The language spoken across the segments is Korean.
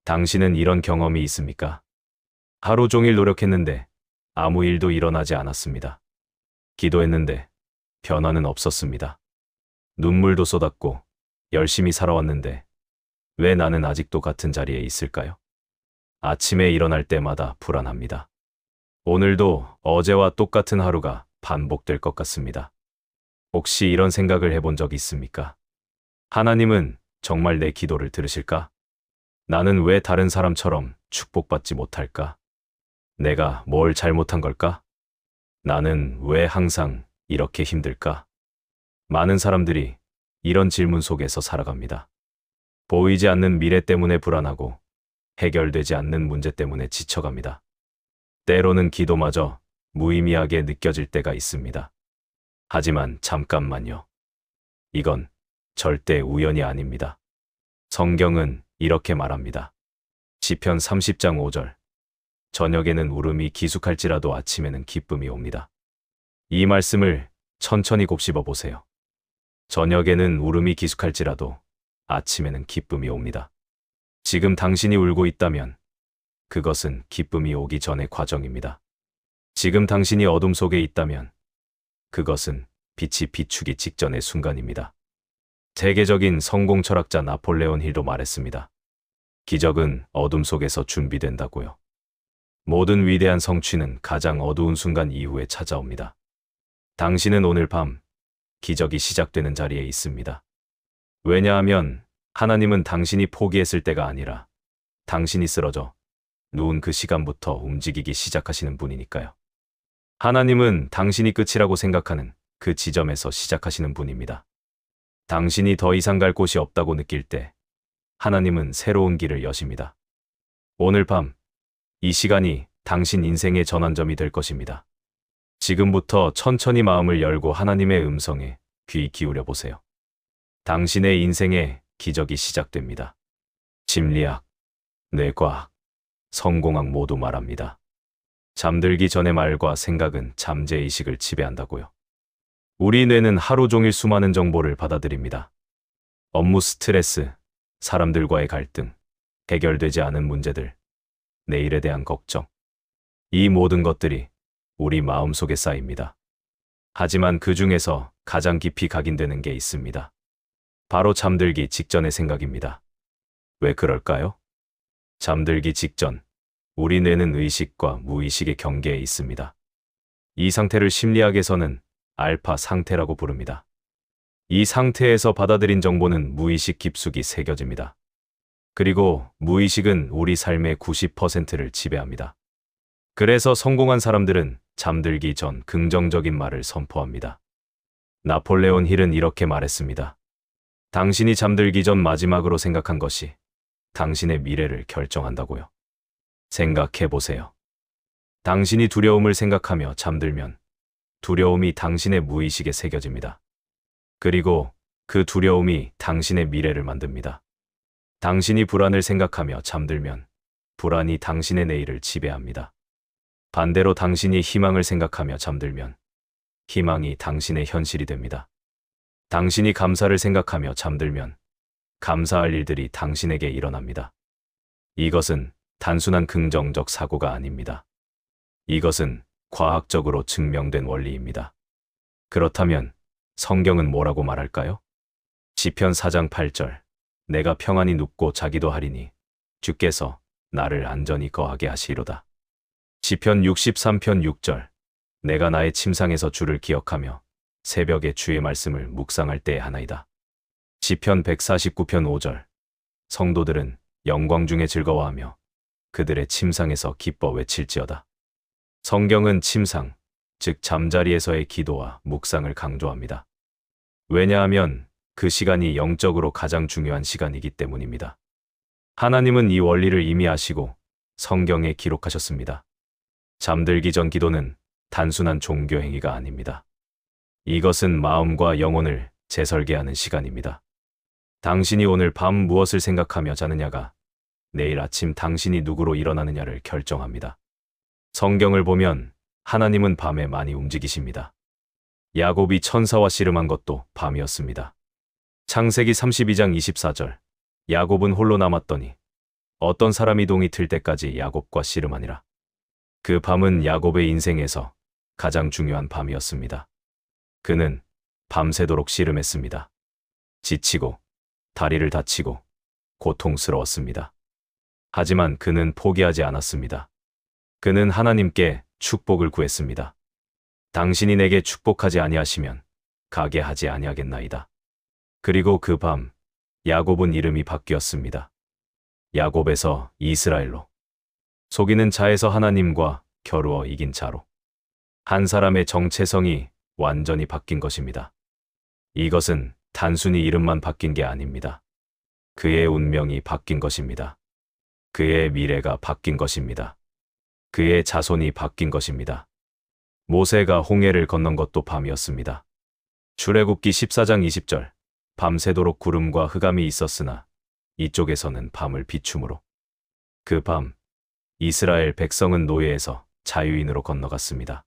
당신은 이런 경험이 있습니까? 하루 종일 노력했는데 아무 일도 일어나지 않았습니다. 기도했는데 변화는 없었습니다. 눈물도 쏟았고 열심히 살아왔는데 왜 나는 아직도 같은 자리에 있을까요? 아침에 일어날 때마다 불안합니다. 오늘도 어제와 똑같은 하루가 반복될 것 같습니다. 혹시 이런 생각을 해본 적 있습니까? 하나님은 정말 내 기도를 들으실까? 나는 왜 다른 사람처럼 축복받지 못할까? 내가 뭘 잘못한 걸까? 나는 왜 항상 이렇게 힘들까? 많은 사람들이 이런 질문 속에서 살아갑니다. 보이지 않는 미래 때문에 불안하고 해결되지 않는 문제 때문에 지쳐갑니다. 때로는 기도마저 무의미하게 느껴질 때가 있습니다. 하지만 잠깐만요. 이건 절대 우연이 아닙니다. 성경은 이렇게 말합니다. 시편 30장 5절. 저녁에는 울음이 기숙할지라도 아침에는 기쁨이 옵니다. 이 말씀을 천천히 곱씹어 보세요. 저녁에는 울음이 기숙할지라도 아침에는 기쁨이 옵니다. 지금 당신이 울고 있다면 그것은 기쁨이 오기 전의 과정입니다. 지금 당신이 어둠 속에 있다면 그것은 빛이 비추기 직전의 순간입니다. 세계적인 성공 철학자 나폴레온 힐도 말했습니다. 기적은 어둠 속에서 준비된다고요. 모든 위대한 성취는 가장 어두운 순간 이후에 찾아옵니다. 당신은 오늘 밤 기적이 시작되는 자리에 있습니다. 왜냐하면 하나님은 당신이 포기했을 때가 아니라 당신이 쓰러져 누운 그 시간부터 움직이기 시작하시는 분이니까요. 하나님은 당신이 끝이라고 생각하는 그 지점에서 시작하시는 분입니다. 당신이 더 이상 갈 곳이 없다고 느낄 때 하나님은 새로운 길을 여십니다. 오늘 밤 이 시간이 당신 인생의 전환점이 될 것입니다. 지금부터 천천히 마음을 열고 하나님의 음성에 귀 기울여 보세요. 당신의 인생에 기적이 시작됩니다. 심리학, 뇌과학, 성공학 모두 말합니다. 잠들기 전의 말과 생각은 잠재의식을 지배한다고요. 우리 뇌는 하루 종일 수많은 정보를 받아들입니다. 업무 스트레스, 사람들과의 갈등, 해결되지 않은 문제들, 내일에 대한 걱정. 이 모든 것들이 우리 마음속에 쌓입니다. 하지만 그 중에서 가장 깊이 각인되는 게 있습니다. 바로 잠들기 직전의 생각입니다. 왜 그럴까요? 잠들기 직전, 우리 뇌는 의식과 무의식의 경계에 있습니다. 이 상태를 심리학에서는 알파 상태라고 부릅니다. 이 상태에서 받아들인 정보는 무의식 깊숙이 새겨집니다. 그리고 무의식은 우리 삶의 90%를 지배합니다. 그래서 성공한 사람들은 잠들기 전 긍정적인 말을 선포합니다. 나폴레온 힐은 이렇게 말했습니다. 당신이 잠들기 전 마지막으로 생각한 것이 당신의 미래를 결정한다고요. 생각해 보세요. 당신이 두려움을 생각하며 잠들면 두려움이 당신의 무의식에 새겨집니다. 그리고 그 두려움이 당신의 미래를 만듭니다. 당신이 불안을 생각하며 잠들면 불안이 당신의 내일을 지배합니다. 반대로 당신이 희망을 생각하며 잠들면 희망이 당신의 현실이 됩니다. 당신이 감사를 생각하며 잠들면 감사할 일들이 당신에게 일어납니다. 이것은 단순한 긍정적 사고가 아닙니다. 이것은 과학적으로 증명된 원리입니다. 그렇다면 성경은 뭐라고 말할까요? 시편 4장 8절. 내가 평안히 눕고 자기도 하리니 주께서 나를 안전히 거하게 하시리로다. 시편 63편 6절. 내가 나의 침상에서 주를 기억하며 새벽에 주의 말씀을 묵상할 때에 하나이다. 시편 149편 5절. 성도들은 영광 중에 즐거워하며 그들의 침상에서 기뻐 외칠지어다. 성경은 침상, 즉 잠자리에서의 기도와 묵상을 강조합니다. 왜냐하면 그 시간이 영적으로 가장 중요한 시간이기 때문입니다. 하나님은 이 원리를 이미 아시고 성경에 기록하셨습니다. 잠들기 전 기도는 단순한 종교 행위가 아닙니다. 이것은 마음과 영혼을 재설계하는 시간입니다. 당신이 오늘 밤 무엇을 생각하며 자느냐가 내일 아침 당신이 누구로 일어나느냐를 결정합니다. 성경을 보면 하나님은 밤에 많이 움직이십니다. 야곱이 천사와 씨름한 것도 밤이었습니다. 창세기 32장 24절. 야곱은 홀로 남았더니 어떤 사람이 동이 틀 때까지 야곱과 씨름하니라. 그 밤은 야곱의 인생에서 가장 중요한 밤이었습니다. 그는 밤새도록 씨름했습니다. 지치고 다리를 다치고 고통스러웠습니다. 하지만 그는 포기하지 않았습니다. 그는 하나님께 축복을 구했습니다. 당신이 내게 축복하지 아니하시면 가게 하지 아니하겠나이다. 그리고 그 밤 야곱은 이름이 바뀌었습니다. 야곱에서 이스라엘로. 속이는 자에서 하나님과 겨루어 이긴 자로. 한 사람의 정체성이 완전히 바뀐 것입니다. 이것은 단순히 이름만 바뀐 게 아닙니다. 그의 운명이 바뀐 것입니다. 그의 미래가 바뀐 것입니다. 그의 자손이 바뀐 것입니다. 모세가 홍해를 건넌 것도 밤이었습니다. 출애굽기 14장 20절. 밤새도록 구름과 흑암이 있었으나 이쪽에서는 밤을 비춤으로. 그 밤 이스라엘 백성은 노예에서 자유인으로 건너갔습니다.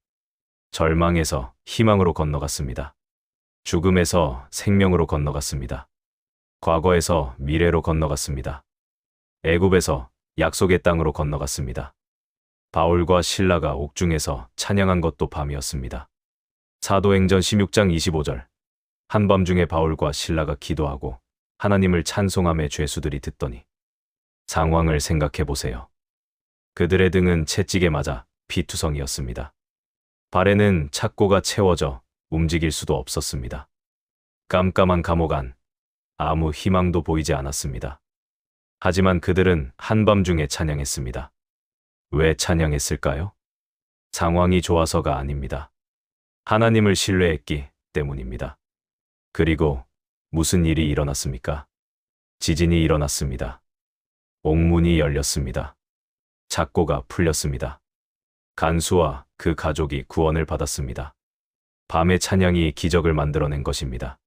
절망에서 희망으로 건너갔습니다. 죽음에서 생명으로 건너갔습니다. 과거에서 미래로 건너갔습니다. 애굽에서 약속의 땅으로 건너갔습니다. 바울과 실라가 옥중에서 찬양한 것도 밤이었습니다. 사도행전 16장 25절. 한밤중에 바울과 실라가 기도하고 하나님을 찬송함에 죄수들이 듣더니. 상황을 생각해 보세요. 그들의 등은 채찍에 맞아 피투성이었습니다. 발에는 착고가 채워져 움직일 수도 없었습니다. 깜깜한 감옥 안, 아무 희망도 보이지 않았습니다. 하지만 그들은 한밤중에 찬양했습니다. 왜 찬양했을까요? 상황이 좋아서가 아닙니다. 하나님을 신뢰했기 때문입니다. 그리고 무슨 일이 일어났습니까? 지진이 일어났습니다. 옥문이 열렸습니다. 착고가 풀렸습니다. 간수와 그 가족이 구원을 받았습니다. 밤의 찬양이 기적을 만들어낸 것입니다.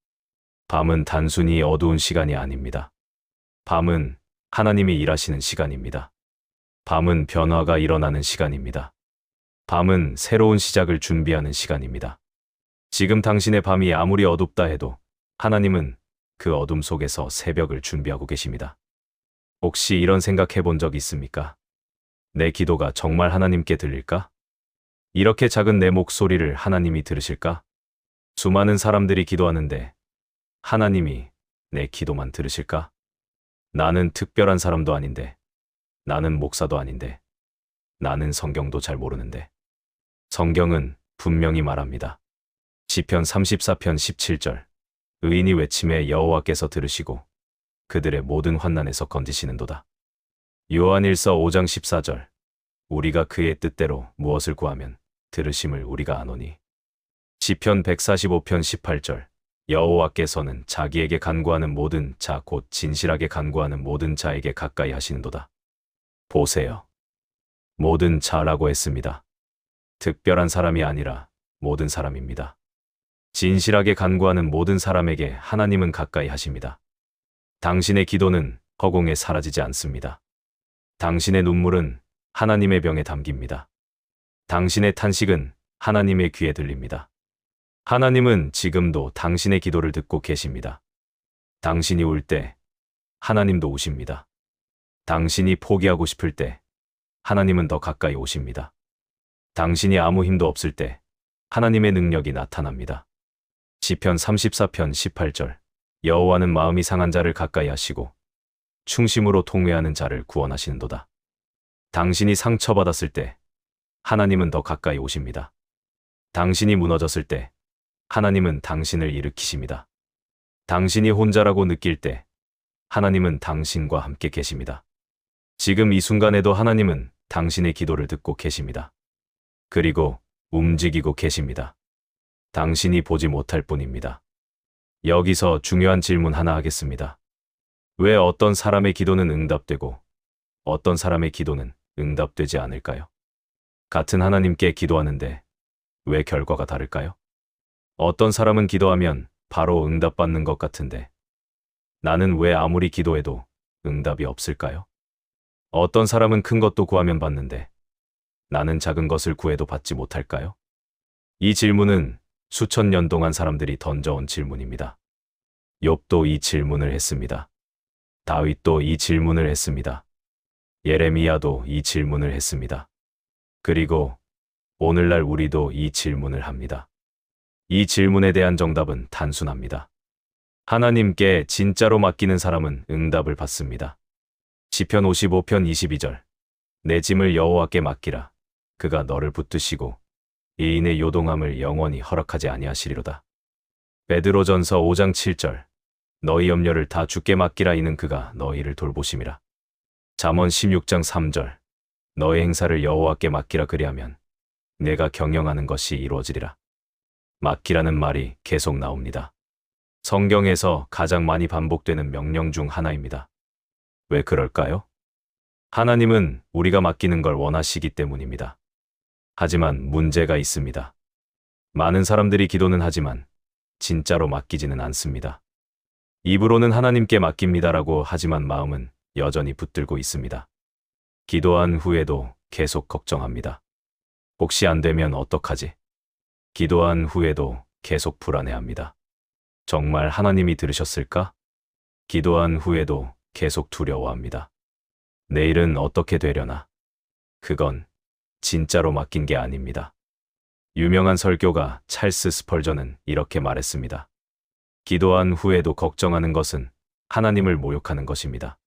밤은 단순히 어두운 시간이 아닙니다. 밤은 하나님이 일하시는 시간입니다. 밤은 변화가 일어나는 시간입니다. 밤은 새로운 시작을 준비하는 시간입니다. 지금 당신의 밤이 아무리 어둡다 해도 하나님은 그 어둠 속에서 새벽을 준비하고 계십니다. 혹시 이런 생각해 본 적 있습니까? 내 기도가 정말 하나님께 들릴까? 이렇게 작은 내 목소리를 하나님이 들으실까? 수많은 사람들이 기도하는데 하나님이 내 기도만 들으실까? 나는 특별한 사람도 아닌데, 나는 목사도 아닌데, 나는 성경도 잘 모르는데. 성경은 분명히 말합니다. 시편 34편 17절. 의인이 외침에 여호와께서 들으시고 그들의 모든 환난에서 건지시는도다. 요한일서 5장 14절. 우리가 그의 뜻대로 무엇을 구하면 들으심을 우리가 아노니. 시편 145편 18절. 여호와께서는 자기에게 간구하는 모든 자 곧 진실하게 간구하는 모든 자에게 가까이 하시는도다. 보세요. 모든 자라고 했습니다. 특별한 사람이 아니라 모든 사람입니다. 진실하게 간구하는 모든 사람에게 하나님은 가까이 하십니다. 당신의 기도는 허공에 사라지지 않습니다. 당신의 눈물은 하나님의 병에 담깁니다. 당신의 탄식은 하나님의 귀에 들립니다. 하나님은 지금도 당신의 기도를 듣고 계십니다. 당신이 울 때 하나님도 우십니다. 당신이 포기하고 싶을 때 하나님은 더 가까이 오십니다. 당신이 아무 힘도 없을 때 하나님의 능력이 나타납니다. 시편 34편 18절. 여호와는 마음이 상한 자를 가까이 하시고 충심으로 통회하는 자를 구원하시는도다. 당신이 상처받았을 때 하나님은 더 가까이 오십니다. 당신이 무너졌을 때 하나님은 당신을 일으키십니다. 당신이 혼자라고 느낄 때 하나님은 당신과 함께 계십니다. 지금 이 순간에도 하나님은 당신의 기도를 듣고 계십니다. 그리고 움직이고 계십니다. 당신이 보지 못할 뿐입니다. 여기서 중요한 질문 하나 하겠습니다. 왜 어떤 사람의 기도는 응답되고 어떤 사람의 기도는 응답되지 않을까요? 같은 하나님께 기도하는데 왜 결과가 다를까요? 어떤 사람은 기도하면 바로 응답받는 것 같은데 나는 왜 아무리 기도해도 응답이 없을까요? 어떤 사람은 큰 것도 구하면 받는데 나는 작은 것을 구해도 받지 못할까요? 이 질문은 수천 년 동안 사람들이 던져온 질문입니다. 욥도 이 질문을 했습니다. 다윗도 이 질문을 했습니다. 예레미야도 이 질문을 했습니다. 그리고 오늘날 우리도 이 질문을 합니다. 이 질문에 대한 정답은 단순합니다. 하나님께 진짜로 맡기는 사람은 응답을 받습니다. 시편 55편 22절. 내 짐을 여호와께 맡기라. 그가 너를 붙드시고 이인의 요동함을 영원히 허락하지 아니하시리로다. 베드로전서 5장 7절. 너희 염려를 다 주께 맡기라. 이는 그가 너희를 돌보심이라. 잠언 16장 3절. 너의 행사를 여호와께 맡기라. 그리하면 내가 경영하는 것이 이루어지리라. 맡기라는 말이 계속 나옵니다. 성경에서 가장 많이 반복되는 명령 중 하나입니다. 왜 그럴까요? 하나님은 우리가 맡기는 걸 원하시기 때문입니다. 하지만 문제가 있습니다. 많은 사람들이 기도는 하지만 진짜로 맡기지는 않습니다. 입으로는 하나님께 맡깁니다라고 하지만 마음은 여전히 붙들고 있습니다. 기도한 후에도 계속 걱정합니다. 혹시 안 되면 어떡하지? 기도한 후에도 계속 불안해합니다. 정말 하나님이 들으셨을까? 기도한 후에도 계속 두려워합니다. 내일은 어떻게 되려나? 그건 진짜로 맡긴 게 아닙니다. 유명한 설교가 찰스 스펄전은 이렇게 말했습니다. 기도한 후에도 걱정하는 것은 하나님을 모욕하는 것입니다.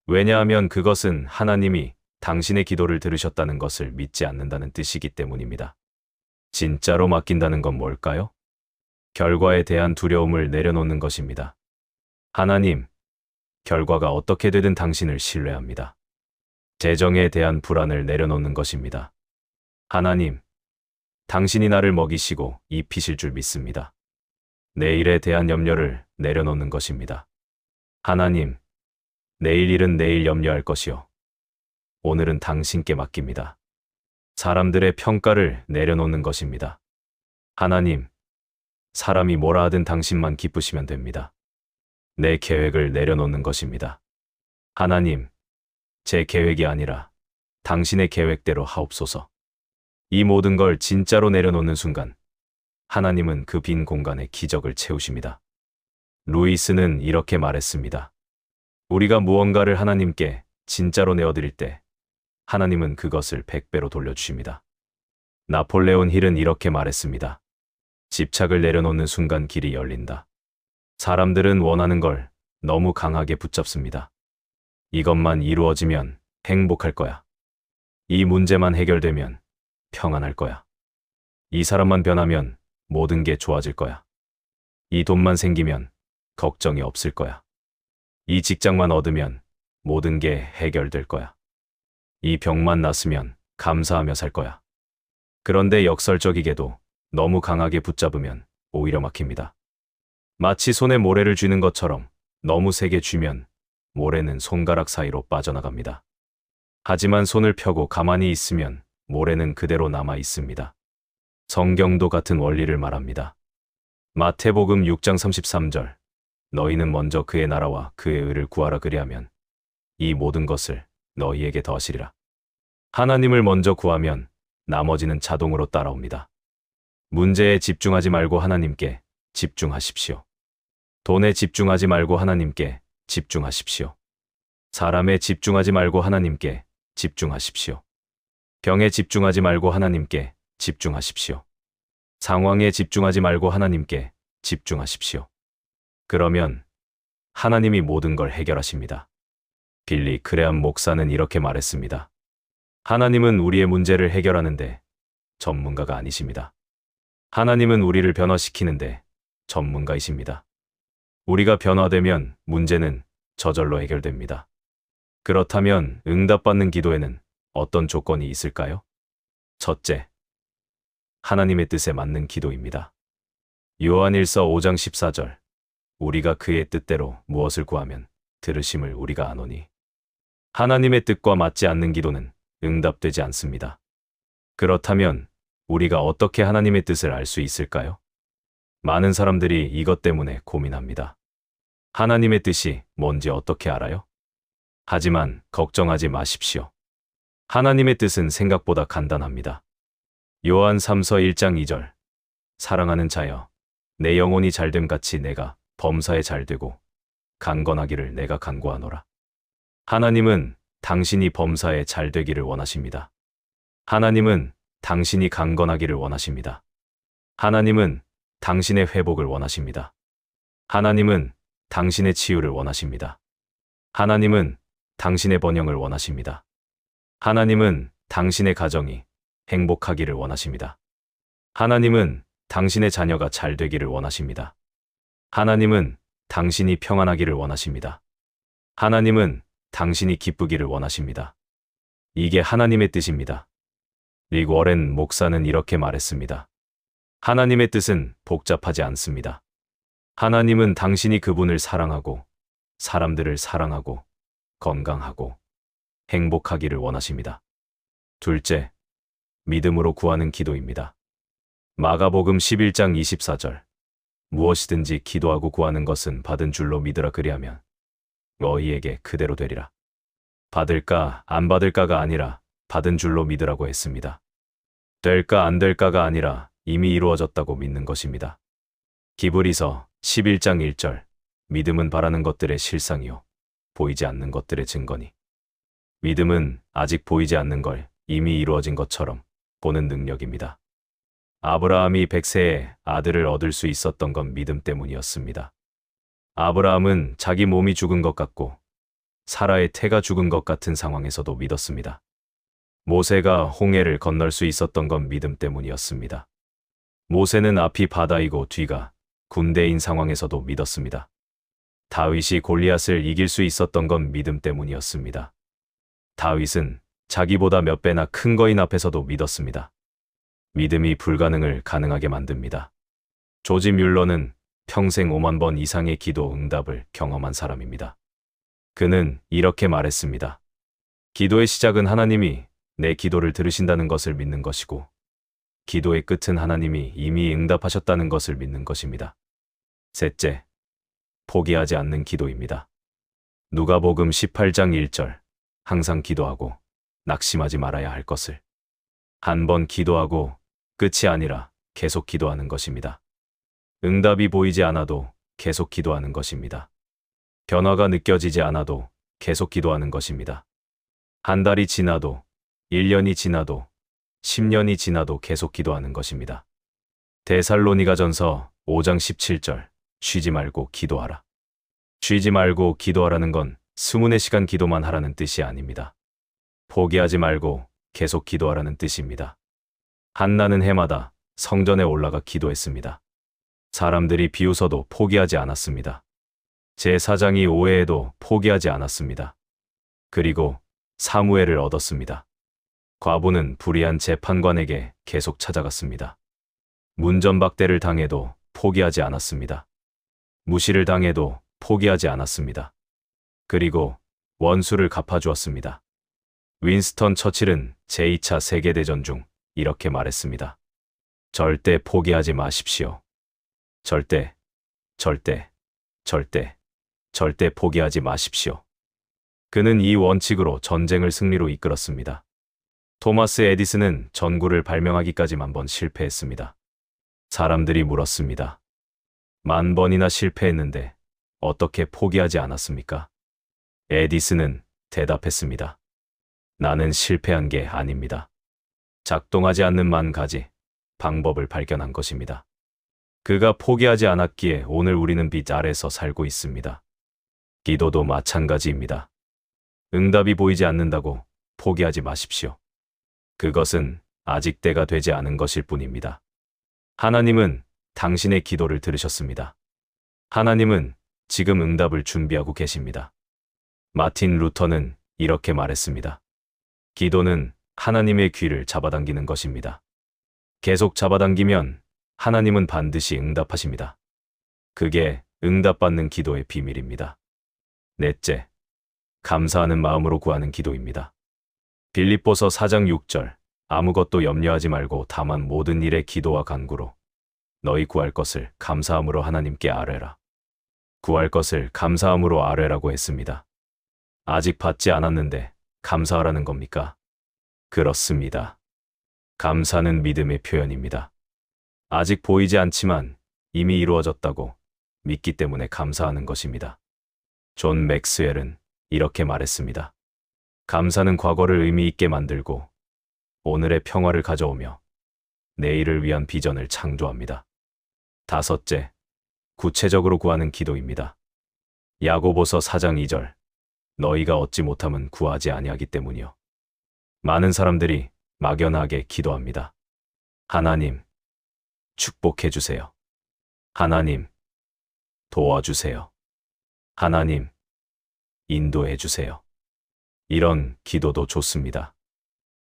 왜냐하면 그것은 하나님이 당신의 기도를 들으셨다는 것을 믿지 않는다는 뜻이기 때문입니다. 진짜로 맡긴다는 건 뭘까요? 결과에 대한 두려움을 내려놓는 것입니다. 하나님, 결과가 어떻게 되든 당신을 신뢰합니다. 재정에 대한 불안을 내려놓는 것입니다. 하나님, 당신이 나를 먹이시고 입히실 줄 믿습니다. 내일에 대한 염려를 내려놓는 것입니다. 하나님, 내일 일은 내일 염려할 것이요. 오늘은 당신께 맡깁니다. 사람들의 평가를 내려놓는 것입니다. 하나님, 사람이 뭐라 하든 당신만 기쁘시면 됩니다. 내 계획을 내려놓는 것입니다. 하나님, 제 계획이 아니라 당신의 계획대로 하옵소서. 이 모든 걸 진짜로 내려놓는 순간 하나님은 그 빈 공간에 기적을 채우십니다. 루이스는 이렇게 말했습니다. 우리가 무언가를 하나님께 진짜로 내어드릴 때 하나님은 그것을 100배로 돌려주십니다. 나폴레온 힐은 이렇게 말했습니다. 집착을 내려놓는 순간 길이 열린다. 사람들은 원하는 걸 너무 강하게 붙잡습니다. 이것만 이루어지면 행복할 거야. 이 문제만 해결되면 평안할 거야. 이 사람만 변하면 모든 게 좋아질 거야. 이 돈만 생기면 걱정이 없을 거야. 이 직장만 얻으면 모든 게 해결될 거야. 이 병만 낫으면 감사하며 살 거야. 그런데 역설적이게도 너무 강하게 붙잡으면 오히려 막힙니다. 마치 손에 모래를 쥐는 것처럼 너무 세게 쥐면 모래는 손가락 사이로 빠져나갑니다. 하지만 손을 펴고 가만히 있으면 모래는 그대로 남아 있습니다. 성경도 같은 원리를 말합니다. 마태복음 6장 33절. 너희는 먼저 그의 나라와 그의 의를 구하라. 그리하면 이 모든 것을 너희에게 더하시리라. 하나님을 먼저 구하면 나머지는 자동으로 따라옵니다. 문제에 집중하지 말고 하나님께 집중하십시오. 돈에 집중하지 말고 하나님께 집중하십시오. 사람에 집중하지 말고 하나님께 집중하십시오. 병에 집중하지 말고 하나님께 집중하십시오. 상황에 집중하지 말고 하나님께 집중하십시오. 그러면 하나님이 모든 걸 해결하십니다. 빌리 그레암 목사는 이렇게 말했습니다. 하나님은 우리의 문제를 해결하는데 전문가가 아니십니다. 하나님은 우리를 변화시키는데 전문가이십니다. 우리가 변화되면 문제는 저절로 해결됩니다. 그렇다면 응답받는 기도에는 어떤 조건이 있을까요? 첫째, 하나님의 뜻에 맞는 기도입니다. 요한일서 5장 14절. 우리가 그의 뜻대로 무엇을 구하면 들으심을 우리가 아노니. 하나님의 뜻과 맞지 않는 기도는 응답되지 않습니다. 그렇다면 우리가 어떻게 하나님의 뜻을 알 수 있을까요? 많은 사람들이 이것 때문에 고민합니다. 하나님의 뜻이 뭔지 어떻게 알아요? 하지만 걱정하지 마십시오. 하나님의 뜻은 생각보다 간단합니다. 요한 3서 1장 2절. 사랑하는 자여, 내 영혼이 잘됨 같이 내가 범사에 잘되고 강건하기를 내가 간구하노라. 하나님은 당신이 범사에 잘 되기를 원하십니다. 하나님은 당신이 강건하기를 원하십니다. 하나님은 당신의 회복을 원하십니다. 하나님은 당신의 치유를 원하십니다. 하나님은 당신의 번영을 원하십니다. 하나님은 당신의 가정이 행복하기를 원하십니다. 하나님은 당신의 자녀가 잘 되기를 원하십니다. 하나님은 당신이 평안하기를 원하십니다. 하나님은 당신이 기쁘기를 원하십니다. 이게 하나님의 뜻입니다. 릭 워렌 목사는 이렇게 말했습니다. 하나님의 뜻은 복잡하지 않습니다. 하나님은 당신이 그분을 사랑하고 사람들을 사랑하고 건강하고 행복하기를 원하십니다. 둘째, 믿음으로 구하는 기도입니다. 마가복음 11장 24절. 무엇이든지 기도하고 구하는 것은 받은 줄로 믿으라 그리하면 너희에게 그대로 되리라. 받을까 안 받을까가 아니라 받은 줄로 믿으라고 했습니다. 될까 안 될까가 아니라 이미 이루어졌다고 믿는 것입니다. 기브리서 11장 1절. 믿음은 바라는 것들의 실상이요 보이지 않는 것들의 증거니. 믿음은 아직 보이지 않는 걸 이미 이루어진 것처럼 보는 능력입니다. 아브라함이 100세에 아들을 얻을 수 있었던 건 믿음 때문이었습니다. 아브라함은 자기 몸이 죽은 것 같고 사라의 태가 죽은 것 같은 상황에서도 믿었습니다. 모세가 홍해를 건널 수 있었던 건 믿음 때문이었습니다. 모세는 앞이 바다이고 뒤가 군대인 상황에서도 믿었습니다. 다윗이 골리앗을 이길 수 있었던 건 믿음 때문이었습니다. 다윗은 자기보다 몇 배나 큰 거인 앞에서도 믿었습니다. 믿음이 불가능을 가능하게 만듭니다. 조지 뮬러는 평생 5만 번 이상의 기도 응답을 경험한 사람입니다. 그는 이렇게 말했습니다. 기도의 시작은 하나님이 내 기도를 들으신다는 것을 믿는 것이고 기도의 끝은 하나님이 이미 응답하셨다는 것을 믿는 것입니다. 셋째, 포기하지 않는 기도입니다. 누가복음 18장 1절. 항상 기도하고 낙심하지 말아야 할 것을. 한 번 기도하고 끝이 아니라 계속 기도하는 것입니다. 응답이 보이지 않아도 계속 기도하는 것입니다. 변화가 느껴지지 않아도 계속 기도하는 것입니다. 한 달이 지나도 1년이 지나도 10년이 지나도 계속 기도하는 것입니다. 데살로니가전서 5장 17절. 쉬지 말고 기도하라. 쉬지 말고 기도하라는 건 24시간 기도만 하라는 뜻이 아닙니다. 포기하지 말고 계속 기도하라는 뜻입니다. 한나는 해마다 성전에 올라가 기도했습니다. 사람들이 비웃어도 포기하지 않았습니다. 제사장이 오해해도 포기하지 않았습니다. 그리고 사무엘을 얻었습니다. 과부는 불의한 재판관에게 계속 찾아갔습니다. 문전박대를 당해도 포기하지 않았습니다. 무시를 당해도 포기하지 않았습니다. 그리고 원수를 갚아주었습니다. 윈스턴 처칠은 제2차 세계대전 중 이렇게 말했습니다. 절대 포기하지 마십시오. 절대, 절대, 절대, 절대 포기하지 마십시오. 그는 이 원칙으로 전쟁을 승리로 이끌었습니다. 토마스 에디슨은 전구를 발명하기까지만 번 실패했습니다. 사람들이 물었습니다. 10,000번이나 실패했는데 어떻게 포기하지 않았습니까? 에디슨은 대답했습니다. 나는 실패한 게 아닙니다. 작동하지 않는 10,000가지 방법을 발견한 것입니다. 그가 포기하지 않았기에 오늘 우리는 빛 아래서 살고 있습니다. 기도도 마찬가지입니다. 응답이 보이지 않는다고 포기하지 마십시오. 그것은 아직 때가 되지 않은 것일 뿐입니다. 하나님은 당신의 기도를 들으셨습니다. 하나님은 지금 응답을 준비하고 계십니다. 마틴 루터는 이렇게 말했습니다. 기도는 하나님의 귀를 잡아당기는 것입니다. 계속 잡아당기면 하나님은 반드시 응답하십니다. 그게 응답받는 기도의 비밀입니다. 넷째, 감사하는 마음으로 구하는 기도입니다. 빌립보서 4장 6절. 아무것도 염려하지 말고 다만 모든 일에 기도와 간구로 너희 구할 것을 감사함으로 하나님께 아뢰라. 구할 것을 감사함으로 아뢰라고 했습니다. 아직 받지 않았는데 감사하라는 겁니까? 그렇습니다. 감사는 믿음의 표현입니다. 아직 보이지 않지만 이미 이루어졌다고 믿기 때문에 감사하는 것입니다. 존 맥스웰은 이렇게 말했습니다. 감사는 과거를 의미 있게 만들고 오늘의 평화를 가져오며 내일을 위한 비전을 창조합니다. 다섯째, 구체적으로 구하는 기도입니다. 야고보서 4장 2절. 너희가 얻지 못함은 구하지 아니하기 때문이요. 많은 사람들이 막연하게 기도합니다. 하나님, 축복해 주세요. 하나님, 도와주세요. 하나님, 인도해 주세요. 이런 기도도 좋습니다.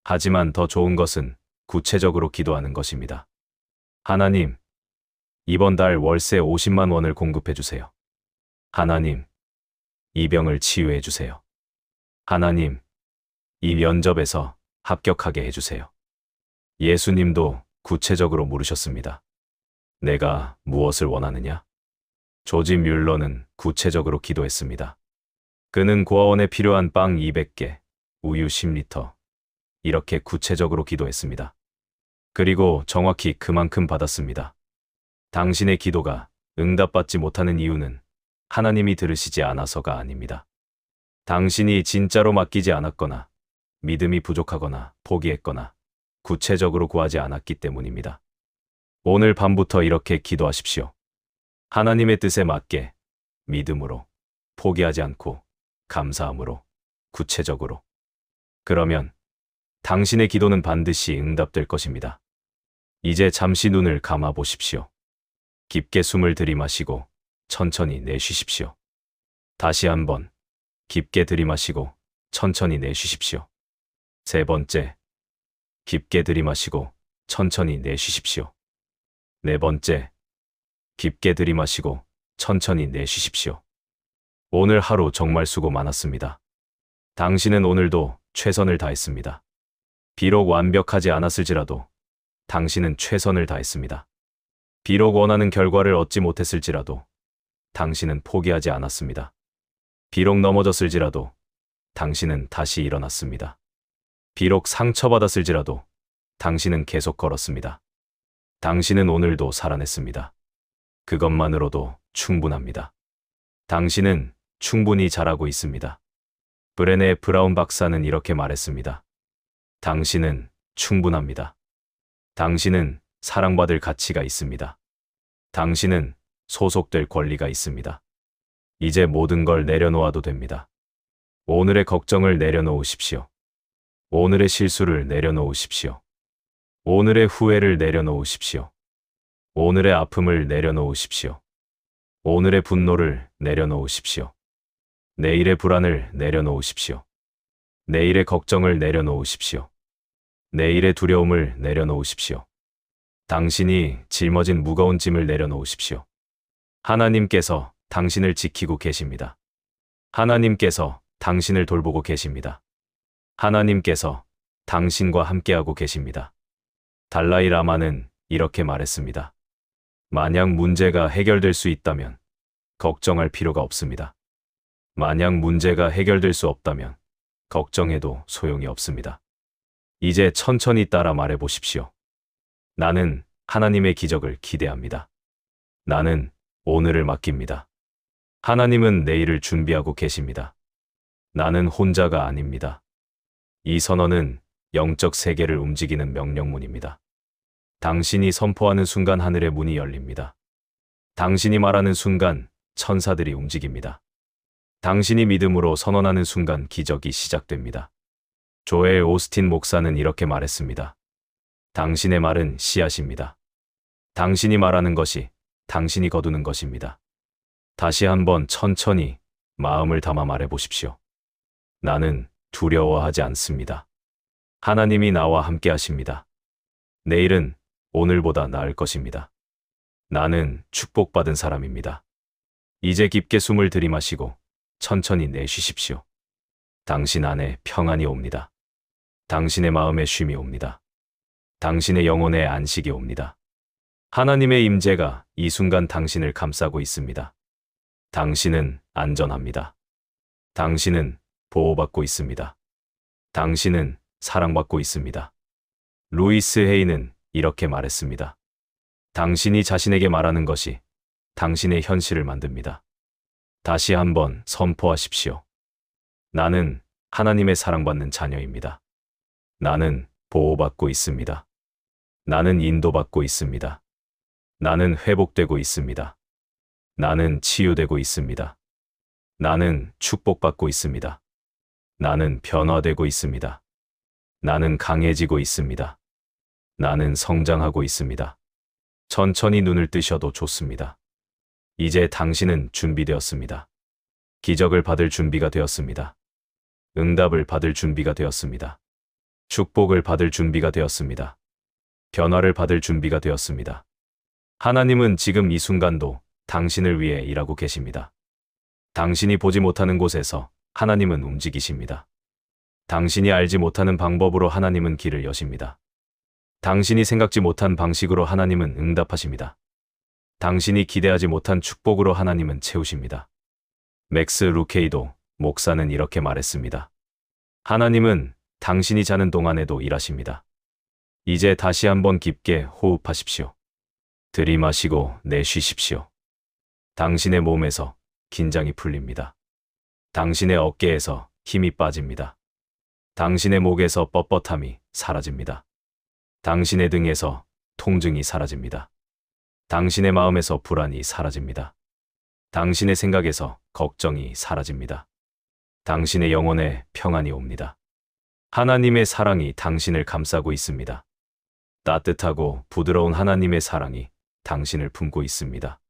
하지만 더 좋은 것은 구체적으로 기도하는 것입니다. 하나님, 이번 달 월세 50만 원을 공급해 주세요. 하나님, 이 병을 치유해 주세요. 하나님, 이 면접에서 합격하게 해주세요. 예수님도 구체적으로 물으셨습니다. 내가 무엇을 원하느냐? 조지 뮬러는 구체적으로 기도했습니다. 그는 고아원에 필요한 빵 200개, 우유 10리터, 이렇게 구체적으로 기도했습니다. 그리고 정확히 그만큼 받았습니다. 당신의 기도가 응답받지 못하는 이유는 하나님이 들으시지 않아서가 아닙니다. 당신이 진짜로 맡기지 않았거나 믿음이 부족하거나 포기했거나 구체적으로 구하지 않았기 때문입니다. 오늘 밤부터 이렇게 기도하십시오. 하나님의 뜻에 맞게 믿음으로, 포기하지 않고 감사함으로, 구체적으로. 그러면 당신의 기도는 반드시 응답될 것입니다. 이제 잠시 눈을 감아 보십시오. 깊게 숨을 들이마시고 천천히 내쉬십시오. 다시 한번 깊게 들이마시고 천천히 내쉬십시오. 세 번째, 깊게 들이마시고 천천히 내쉬십시오. 네 번째, 깊게 들이마시고 천천히 내쉬십시오. 오늘 하루 정말 수고 많았습니다. 당신은 오늘도 최선을 다했습니다. 비록 완벽하지 않았을지라도 당신은 최선을 다했습니다. 비록 원하는 결과를 얻지 못했을지라도 당신은 포기하지 않았습니다. 비록 넘어졌을지라도 당신은 다시 일어났습니다. 비록 상처받았을지라도 당신은 계속 걸었습니다. 당신은 오늘도 살아냈습니다. 그것만으로도 충분합니다. 당신은 충분히 잘하고 있습니다. 브레네 브라운 박사는 이렇게 말했습니다. 당신은 충분합니다. 당신은 사랑받을 가치가 있습니다. 당신은 소속될 권리가 있습니다. 이제 모든 걸 내려놓아도 됩니다. 오늘의 걱정을 내려놓으십시오. 오늘의 실수를 내려놓으십시오. 오늘의 후회를 내려놓으십시오. 오늘의 아픔을 내려놓으십시오. 오늘의 분노를 내려놓으십시오. 내일의 불안을 내려놓으십시오. 내일의 걱정을 내려놓으십시오. 내일의 두려움을 내려놓으십시오. 당신이 짊어진 무거운 짐을 내려놓으십시오. 하나님께서 당신을 지키고 계십니다. 하나님께서 당신을 돌보고 계십니다. 하나님께서 당신과 함께하고 계십니다. 달라이 라마는 이렇게 말했습니다. 만약 문제가 해결될 수 있다면 걱정할 필요가 없습니다. 만약 문제가 해결될 수 없다면 걱정해도 소용이 없습니다. 이제 천천히 따라 말해 보십시오. 나는 하나님의 기적을 기대합니다. 나는 오늘을 맡깁니다. 하나님은 내일을 준비하고 계십니다. 나는 혼자가 아닙니다. 이 선언은 영적 세계를 움직이는 명령문입니다. 당신이 선포하는 순간 하늘의 문이 열립니다. 당신이 말하는 순간 천사들이 움직입니다. 당신이 믿음으로 선언하는 순간 기적이 시작됩니다. 조엘 오스틴 목사는 이렇게 말했습니다. 당신의 말은 씨앗입니다. 당신이 말하는 것이 당신이 거두는 것입니다. 다시 한번 천천히 마음을 담아 말해 보십시오. 나는 두려워하지 않습니다. 하나님이 나와 함께 하십니다. 내일은 오늘보다 나을 것입니다. 나는 축복받은 사람입니다. 이제 깊게 숨을 들이마시고 천천히 내쉬십시오. 당신 안에 평안이 옵니다. 당신의 마음에 쉼이 옵니다. 당신의 영혼에 안식이 옵니다. 하나님의 임재가 이 순간 당신을 감싸고 있습니다. 당신은 안전합니다. 당신은 보호받고 있습니다. 당신은 사랑받고 있습니다. 루이스 헤이는 이렇게 말했습니다. 당신이 자신에게 말하는 것이 당신의 현실을 만듭니다. 다시 한번 선포하십시오. 나는 하나님의 사랑받는 자녀입니다. 나는 보호받고 있습니다. 나는 인도받고 있습니다. 나는 회복되고 있습니다. 나는 치유되고 있습니다. 나는 축복받고 있습니다. 나는 변화되고 있습니다. 나는 강해지고 있습니다. 나는 성장하고 있습니다. 천천히 눈을 뜨셔도 좋습니다. 이제 당신은 준비되었습니다. 기적을 받을 준비가 되었습니다. 응답을 받을 준비가 되었습니다. 축복을 받을 준비가 되었습니다. 변화를 받을 준비가 되었습니다. 하나님은 지금 이 순간도 당신을 위해 일하고 계십니다. 당신이 보지 못하는 곳에서 하나님은 움직이십니다. 당신이 알지 못하는 방법으로 하나님은 길을 여십니다. 당신이 생각지 못한 방식으로 하나님은 응답하십니다. 당신이 기대하지 못한 축복으로 하나님은 채우십니다. 맥스 루케이도 목사는 이렇게 말했습니다. 하나님은 당신이 자는 동안에도 일하십니다. 이제 다시 한번 깊게 호흡하십시오. 들이마시고 내쉬십시오. 당신의 몸에서 긴장이 풀립니다. 당신의 어깨에서 힘이 빠집니다. 당신의 목에서 뻣뻣함이 사라집니다. 당신의 등에서 통증이 사라집니다. 당신의 마음에서 불안이 사라집니다. 당신의 생각에서 걱정이 사라집니다. 당신의 영혼에 평안이 옵니다. 하나님의 사랑이 당신을 감싸고 있습니다. 따뜻하고 부드러운 하나님의 사랑이 당신을 품고 있습니다.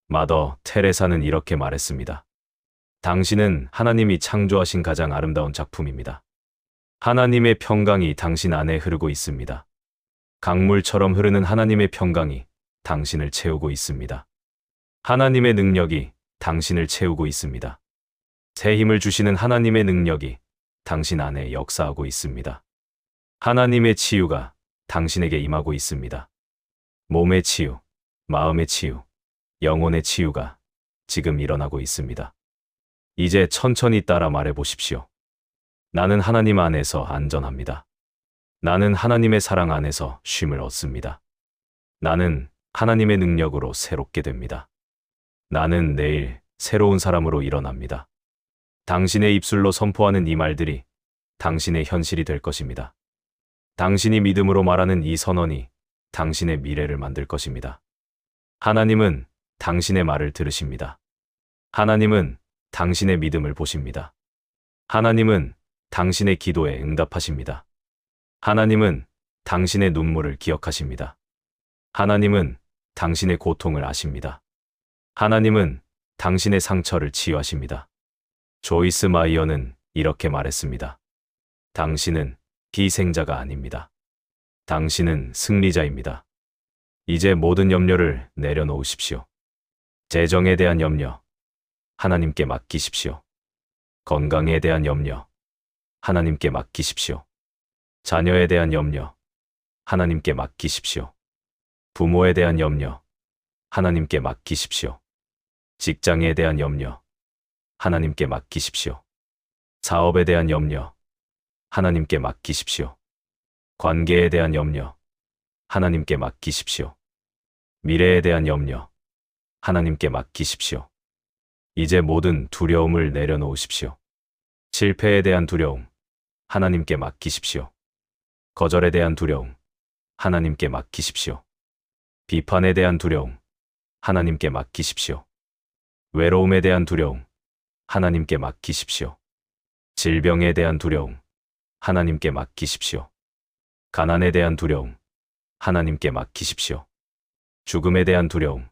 마더 테레사는 이렇게 말했습니다. 당신은 하나님이 창조하신 가장 아름다운 작품입니다. 하나님의 평강이 당신 안에 흐르고 있습니다. 강물처럼 흐르는 하나님의 평강이 당신을 채우고 있습니다. 하나님의 능력이 당신을 채우고 있습니다. 새 힘을 주시는 하나님의 능력이 당신 안에 역사하고 있습니다. 하나님의 치유가 당신에게 임하고 있습니다. 몸의 치유, 마음의 치유, 영혼의 치유가 지금 일어나고 있습니다. 이제 천천히 따라 말해 보십시오. 나는 하나님 안에서 안전합니다. 나는 하나님의 사랑 안에서 쉼을 얻습니다. 나는 하나님의 능력으로 새롭게 됩니다. 나는 내일 새로운 사람으로 일어납니다. 당신의 입술로 선포하는 이 말들이 당신의 현실이 될 것입니다. 당신이 믿음으로 말하는 이 선언이 당신의 미래를 만들 것입니다. 하나님은 당신의 말을 들으십니다. 하나님은 당신의 믿음을 보십니다. 하나님은 당신의 기도에 응답하십니다. 하나님은 당신의 눈물을 기억하십니다. 하나님은 당신의 고통을 아십니다. 하나님은 당신의 상처를 치유하십니다. 조이스 마이어는 이렇게 말했습니다. 당신은 희생자가 아닙니다. 당신은 승리자입니다. 이제 모든 염려를 내려놓으십시오. 재정에 대한 염려, 하나님께 맡기십시오. 건강에 대한 염려, 하나님께 맡기십시오. 자녀에 대한 염려, 하나님께 맡기십시오. 부모에 대한 염려, 하나님께 맡기십시오. 직장에 대한 염려, 하나님께 맡기십시오. 사업에 대한 염려, 하나님께 맡기십시오. 관계에 대한 염려, 하나님께 맡기십시오. 미래에 대한 염려, 하나님께 맡기십시오. 이제 모든 두려움을 내려놓으십시오. 실패에 대한 두려움, 하나님께 맡기십시오. 거절에 대한 두려움, 하나님께 맡기십시오. 비판에 대한 두려움, 하나님께 맡기십시오. 외로움에 대한 두려움, 하나님께 맡기십시오. 질병에 대한 두려움, 하나님께 맡기십시오. 가난에 대한 두려움, 하나님께 맡기십시오. 죽음에 대한 두려움,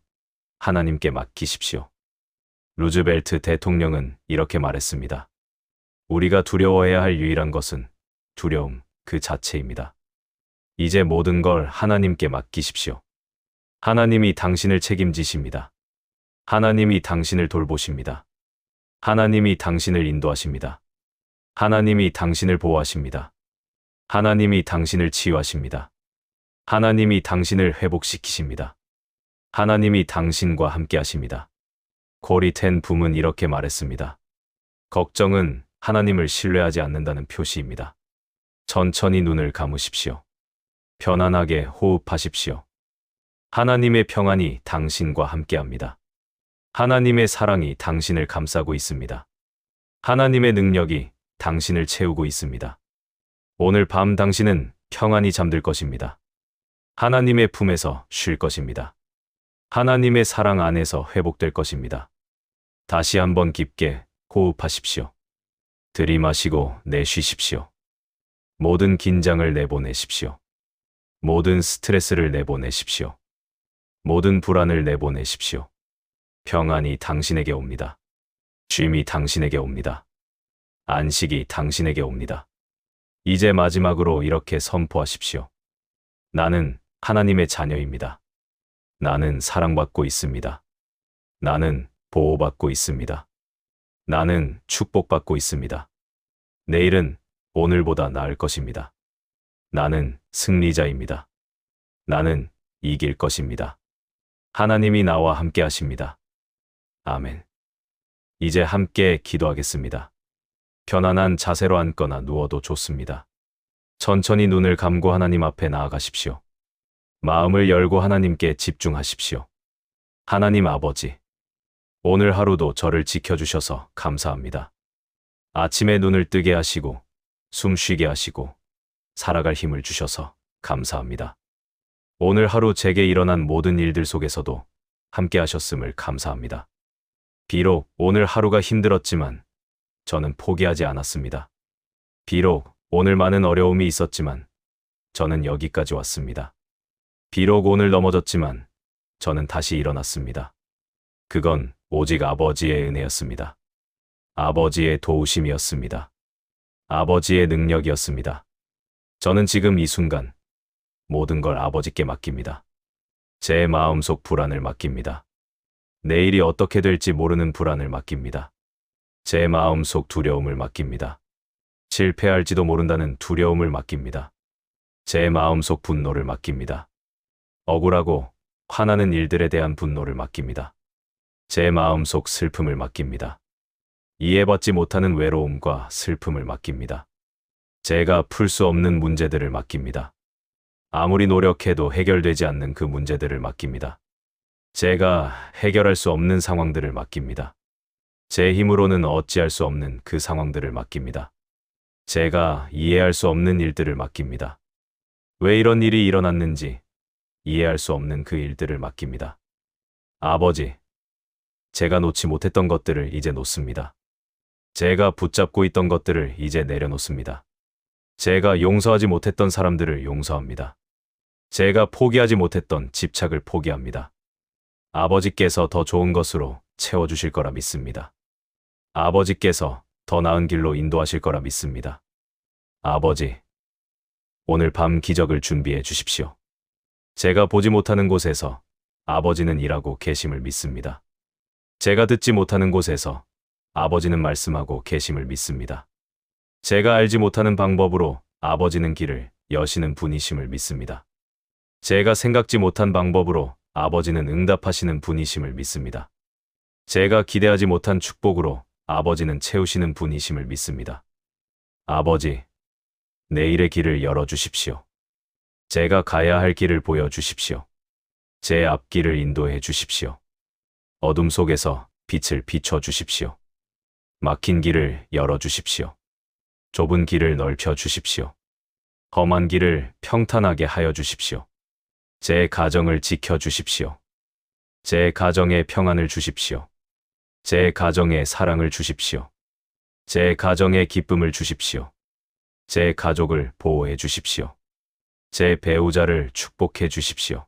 하나님께 맡기십시오. 루즈벨트 대통령은 이렇게 말했습니다. 우리가 두려워해야 할 유일한 것은 두려움 그 자체입니다. 이제 모든 걸 하나님께 맡기십시오. 하나님이 당신을 책임지십니다. 하나님이 당신을 돌보십니다. 하나님이 당신을 인도하십니다. 하나님이 당신을 보호하십니다. 하나님이 당신을 치유하십니다. 하나님이 당신을 회복시키십니다. 하나님이 당신과 함께 하십니다. 코리 텐 붐은 이렇게 말했습니다. 걱정은 하나님을 신뢰하지 않는다는 표시입니다. 천천히 눈을 감으십시오. 편안하게 호흡하십시오. 하나님의 평안이 당신과 함께합니다. 하나님의 사랑이 당신을 감싸고 있습니다. 하나님의 능력이 당신을 채우고 있습니다. 오늘 밤 당신은 평안히 잠들 것입니다. 하나님의 품에서 쉴 것입니다. 하나님의 사랑 안에서 회복될 것입니다. 다시 한번 깊게 호흡하십시오. 들이마시고 내쉬십시오. 모든 긴장을 내보내십시오. 모든 스트레스를 내보내십시오. 모든 불안을 내보내십시오. 평안이 당신에게 옵니다. 쉼이 당신에게 옵니다. 안식이 당신에게 옵니다. 이제 마지막으로 이렇게 선포하십시오. 나는 하나님의 자녀입니다. 나는 사랑받고 있습니다. 나는 보호받고 있습니다. 나는 축복받고 있습니다. 내일은 오늘보다 나을 것입니다. 나는 승리자입니다. 나는 이길 것입니다. 하나님이 나와 함께 하십니다. 아멘. 이제 함께 기도하겠습니다. 편안한 자세로 앉거나 누워도 좋습니다. 천천히 눈을 감고 하나님 앞에 나아가십시오. 마음을 열고 하나님께 집중하십시오. 하나님 아버지, 오늘 하루도 저를 지켜주셔서 감사합니다. 아침에 눈을 뜨게 하시고 숨 쉬게 하시고 살아갈 힘을 주셔서 감사합니다. 오늘 하루 제게 일어난 모든 일들 속에서도 함께 하셨음을 감사합니다. 비록 오늘 하루가 힘들었지만 저는 포기하지 않았습니다. 비록 오늘 많은 어려움이 있었지만 저는 여기까지 왔습니다. 비록 오늘 넘어졌지만 저는 다시 일어났습니다. 그건 오직 아버지의 은혜였습니다. 아버지의 도우심이었습니다. 아버지의 능력이었습니다. 저는 지금 이 순간 모든 걸 아버지께 맡깁니다. 제 마음속 불안을 맡깁니다. 내일이 어떻게 될지 모르는 불안을 맡깁니다. 제 마음속 두려움을 맡깁니다. 실패할지도 모른다는 두려움을 맡깁니다. 제 마음속 분노를 맡깁니다. 억울하고 화나는 일들에 대한 분노를 맡깁니다. 제 마음속 슬픔을 맡깁니다. 이해받지 못하는 외로움과 슬픔을 맡깁니다. 제가 풀 수 없는 문제들을 맡깁니다. 아무리 노력해도 해결되지 않는 그 문제들을 맡깁니다. 제가 해결할 수 없는 상황들을 맡깁니다. 제 힘으로는 어찌할 수 없는 그 상황들을 맡깁니다. 제가 이해할 수 없는 일들을 맡깁니다. 왜 이런 일이 일어났는지 이해할 수 없는 그 일들을 맡깁니다. 아버지, 제가 놓지 못했던 것들을 이제 놓습니다. 제가 붙잡고 있던 것들을 이제 내려놓습니다. 제가 용서하지 못했던 사람들을 용서합니다. 제가 포기하지 못했던 집착을 포기합니다. 아버지께서 더 좋은 것으로 채워주실 거라 믿습니다. 아버지께서 더 나은 길로 인도하실 거라 믿습니다. 아버지, 오늘 밤 기적을 준비해 주십시오. 제가 보지 못하는 곳에서 아버지는 일하고 계심을 믿습니다. 제가 듣지 못하는 곳에서 아버지는 말씀하고 계심을 믿습니다. 제가 알지 못하는 방법으로 아버지는 길을 여시는 분이심을 믿습니다. 제가 생각지 못한 방법으로 아버지는 응답하시는 분이심을 믿습니다. 제가 기대하지 못한 축복으로 아버지는 채우시는 분이심을 믿습니다. 아버지, 내일의 길을 열어주십시오. 제가 가야 할 길을 보여주십시오. 제 앞길을 인도해 주십시오. 어둠 속에서 빛을 비춰주십시오. 막힌 길을 열어주십시오. 좁은 길을 넓혀주십시오. 험한 길을 평탄하게 하여 주십시오. 제 가정을 지켜주십시오. 제 가정에 평안을 주십시오. 제 가정에 사랑을 주십시오. 제 가정에 기쁨을 주십시오. 제 가족을 보호해 주십시오. 제 배우자를 축복해 주십시오.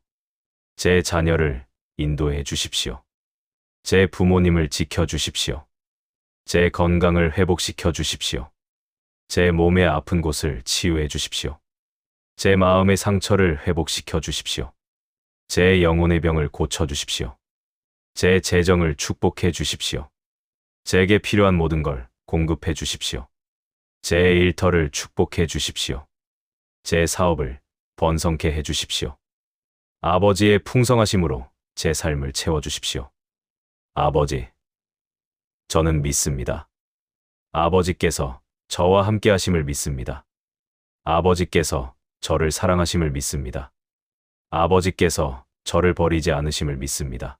제 자녀를 인도해 주십시오. 제 부모님을 지켜 주십시오. 제 건강을 회복시켜 주십시오. 제 몸의 아픈 곳을 치유해 주십시오. 제 마음의 상처를 회복시켜 주십시오. 제 영혼의 병을 고쳐 주십시오. 제 재정을 축복해 주십시오. 제게 필요한 모든 걸 공급해 주십시오. 제 일터를 축복해 주십시오. 제 사업을 번성케 해 주십시오. 아버지의 풍성하심으로 제 삶을 채워 주십시오. 아버지, 저는 믿습니다. 아버지께서 저와 함께 하심을 믿습니다. 아버지께서 저를 사랑하심을 믿습니다. 아버지께서 저를 버리지 않으심을 믿습니다.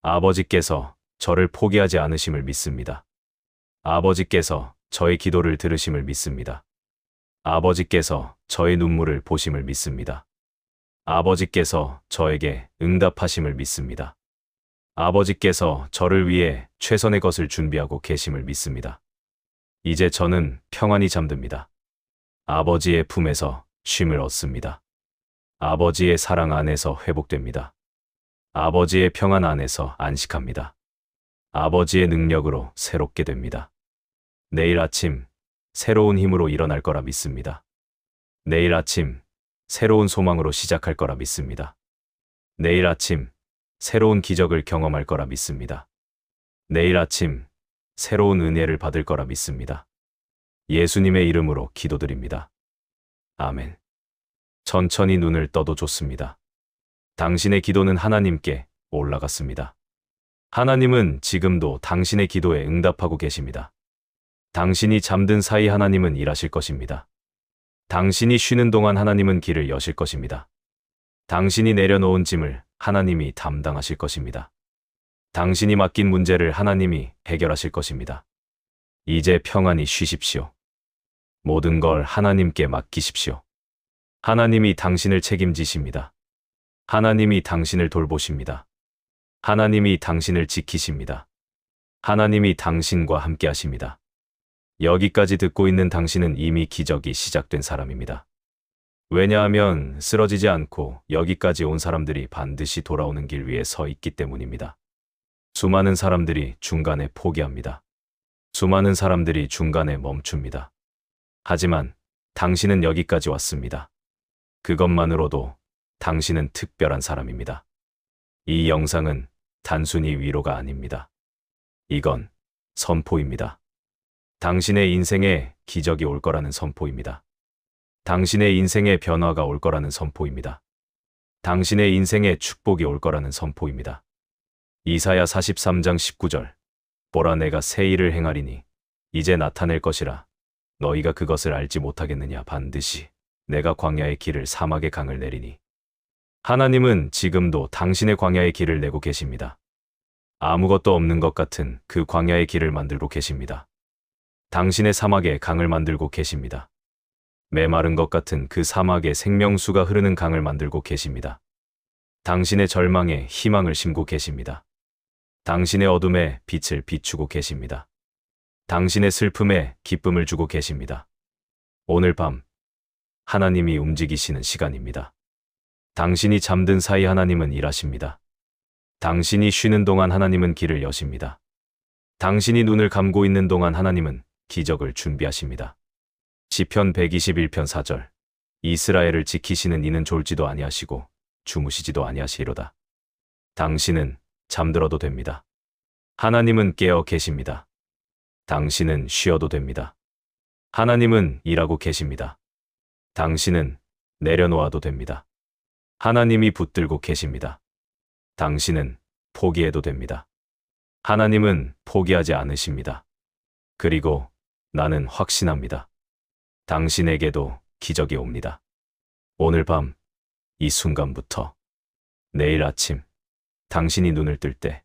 아버지께서 저를 포기하지 않으심을 믿습니다. 아버지께서 저의 기도를 들으심을 믿습니다. 아버지께서 저의 눈물을 보심을 믿습니다. 아버지께서 저에게 응답하심을 믿습니다. 아버지께서 저를 위해 최선의 것을 준비하고 계심을 믿습니다. 이제 저는 평안히 잠듭니다. 아버지의 품에서 쉼을 얻습니다. 아버지의 사랑 안에서 회복됩니다. 아버지의 평안 안에서 안식합니다. 아버지의 능력으로 새롭게 됩니다. 내일 아침 새로운 힘으로 일어날 거라 믿습니다. 내일 아침 새로운 소망으로 시작할 거라 믿습니다. 내일 아침 새로운 기적을 경험할 거라 믿습니다. 내일 아침 새로운 은혜를 받을 거라 믿습니다. 예수님의 이름으로 기도드립니다. 아멘. 천천히 눈을 떠도 좋습니다. 당신의 기도는 하나님께 올라갔습니다. 하나님은 지금도 당신의 기도에 응답하고 계십니다. 당신이 잠든 사이 하나님은 일하실 것입니다. 당신이 쉬는 동안 하나님은 길을 여실 것입니다. 당신이 내려놓은 짐을 하나님이 담당하실 것입니다. 당신이 맡긴 문제를 하나님이 해결하실 것입니다. 이제 평안히 쉬십시오. 모든 걸 하나님께 맡기십시오. 하나님이 당신을 책임지십니다. 하나님이 당신을 돌보십니다. 하나님이 당신을 지키십니다. 하나님이 당신과 함께 하십니다. 여기까지 듣고 있는 당신은 이미 기적이 시작된 사람입니다. 왜냐하면 쓰러지지 않고 여기까지 온 사람들이 반드시 돌아오는 길 위에 서 있기 때문입니다. 수많은 사람들이 중간에 포기합니다. 수많은 사람들이 중간에 멈춥니다. 하지만 당신은 여기까지 왔습니다. 그것만으로도 당신은 특별한 사람입니다. 이 영상은 단순히 위로가 아닙니다. 이건 선포입니다. 당신의 인생에 기적이 올 거라는 선포입니다. 당신의 인생에 변화가 올 거라는 선포입니다. 당신의 인생에 축복이 올 거라는 선포입니다. 이사야 43장 19절. 보라 내가 새 일을 행하리니 이제 나타낼 것이라 너희가 그것을 알지 못하겠느냐. 반드시 내가 광야의 길을 사막의 강을 내리니. 하나님은 지금도 당신의 광야의 길을 내고 계십니다. 아무것도 없는 것 같은 그 광야의 길을 만들고 계십니다. 당신의 사막에 강을 만들고 계십니다. 메마른 것 같은 그 사막에 생명수가 흐르는 강을 만들고 계십니다. 당신의 절망에 희망을 심고 계십니다. 당신의 어둠에 빛을 비추고 계십니다. 당신의 슬픔에 기쁨을 주고 계십니다. 오늘 밤 하나님이 움직이시는 시간입니다. 당신이 잠든 사이 하나님은 일하십니다. 당신이 쉬는 동안 하나님은 길을 여십니다. 당신이 눈을 감고 있는 동안 하나님은 기적을 준비하십니다. 시편 121편 4절. 이스라엘을 지키시는 이는 졸지도 아니하시고 주무시지도 아니하시리로다. 당신은 잠들어도 됩니다. 하나님은 깨어 계십니다. 당신은 쉬어도 됩니다. 하나님은 일하고 계십니다. 당신은 내려놓아도 됩니다. 하나님이 붙들고 계십니다. 당신은 포기해도 됩니다. 하나님은 포기하지 않으십니다. 그리고 나는 확신합니다. 당신에게도 기적이 옵니다. 오늘 밤, 이 순간부터, 내일 아침, 당신이 눈을 뜰 때,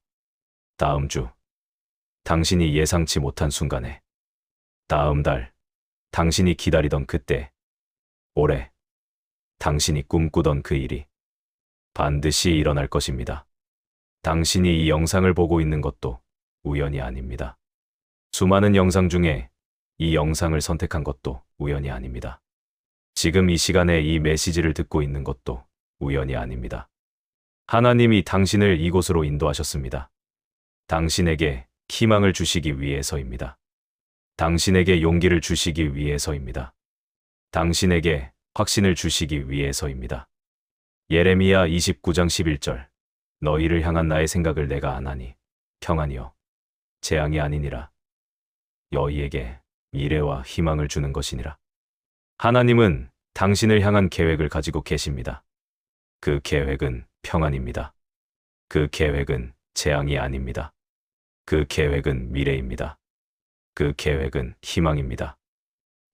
다음 주, 당신이 예상치 못한 순간에, 다음 달, 당신이 기다리던 그때, 올해, 당신이 꿈꾸던 그 일이 반드시 일어날 것입니다. 당신이 이 영상을 보고 있는 것도 우연이 아닙니다. 수많은 영상 중에 이 영상을 선택한 것도 우연이 아닙니다. 지금 이 시간에 이 메시지를 듣고 있는 것도 우연이 아닙니다. 하나님이 당신을 이곳으로 인도하셨습니다. 당신에게 희망을 주시기 위해서입니다. 당신에게 용기를 주시기 위해서입니다. 당신에게 확신을 주시기 위해서입니다. 예레미야 29장 11절. 너희를 향한 나의 생각을 내가 아나니 평안이요 재앙이 아니니라. 너희에게 미래와 희망을 주는 것이니라. 하나님은 당신을 향한 계획을 가지고 계십니다. 그 계획은 평안입니다. 그 계획은 재앙이 아닙니다. 그 계획은 미래입니다. 그 계획은 희망입니다.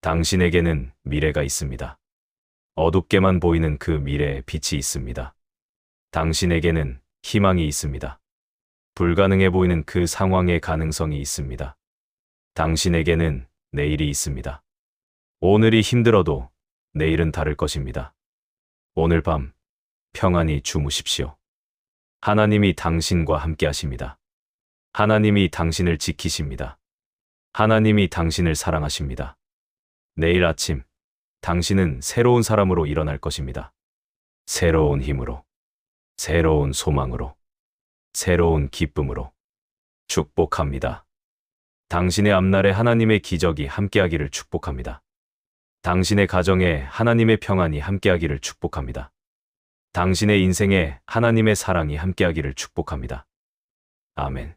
당신에게는 미래가 있습니다. 어둡게만 보이는 그 미래에 빛이 있습니다. 당신에게는 희망이 있습니다. 불가능해 보이는 그 상황의 가능성이 있습니다. 당신에게는 내일이 있습니다. 오늘이 힘들어도 내일은 다를 것입니다. 오늘 밤 평안히 주무십시오. 하나님이 당신과 함께 하십니다. 하나님이 당신을 지키십니다. 하나님이 당신을 사랑하십니다. 내일 아침 당신은 새로운 사람으로 일어날 것입니다. 새로운 힘으로, 새로운 소망으로, 새로운 기쁨으로 축복합니다. 당신의 앞날에 하나님의 기적이 함께하기를 축복합니다. 당신의 가정에 하나님의 평안이 함께하기를 축복합니다. 당신의 인생에 하나님의 사랑이 함께하기를 축복합니다. 아멘.